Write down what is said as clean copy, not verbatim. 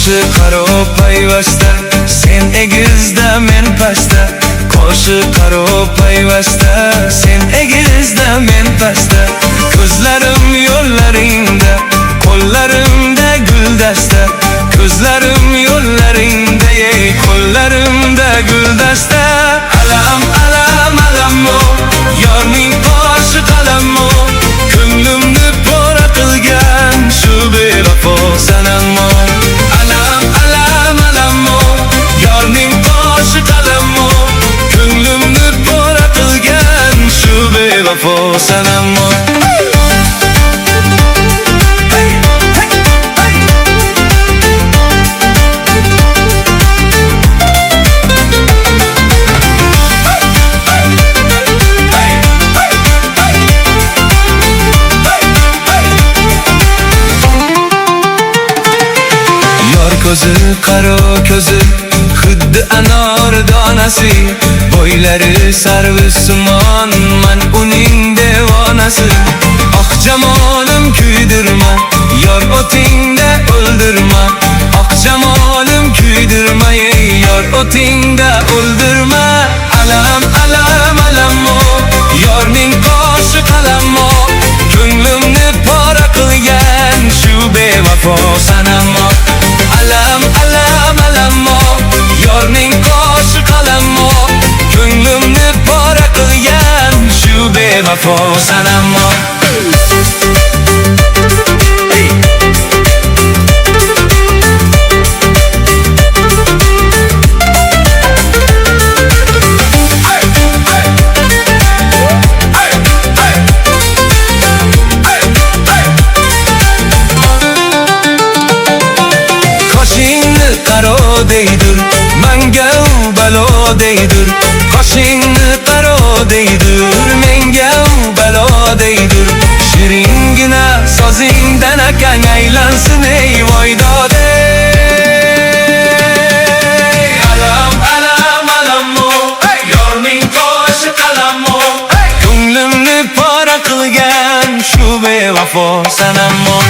qo'shi qaro payvasta, sen egizda men pastda. Qo'shi qaro payvasta, sen egizda men pastda. Ko'zlarim yo'llaringda, qo'llarimda guldasta. Ko'zlarim yo'llaringda, qo'llarimda guldasta. Alam alam alamo, yorning qoshi qalamo, ko'nglimni pora qilgan shu bevafo sanamo. Alam alam alamo, yorning qoshi qalamo, ko'nglimni pora qilgan shu bevafo sanamo. Ko'zi qaro ko'zi, xuddi anor donasi. Bo'ylari sarvisimon, man uning devonasi. Oq jamolim kuydirma, yor o'tingda o'ldirma. Oq jamolim kuydirma, yor o'tingda o'ldirma. Alam alam alamo, yorning qoshi qalamo, ko'nglimni pora qilgan shu bevafo sanamo. Alam alam alamo, yorning qoshi qalamo, ko'nglimni pora qilgan shu bevafo sanamo. Qaro deydir, menga u balo deydir. Qoshingni qaro deydir, menga u balo deydir. Shiringina sozingdan akang aylansin ey voydode. Alam alam alamo, yorning qoshi qalamo, ko'nglimni pora qilgan shu bevafo sanamo.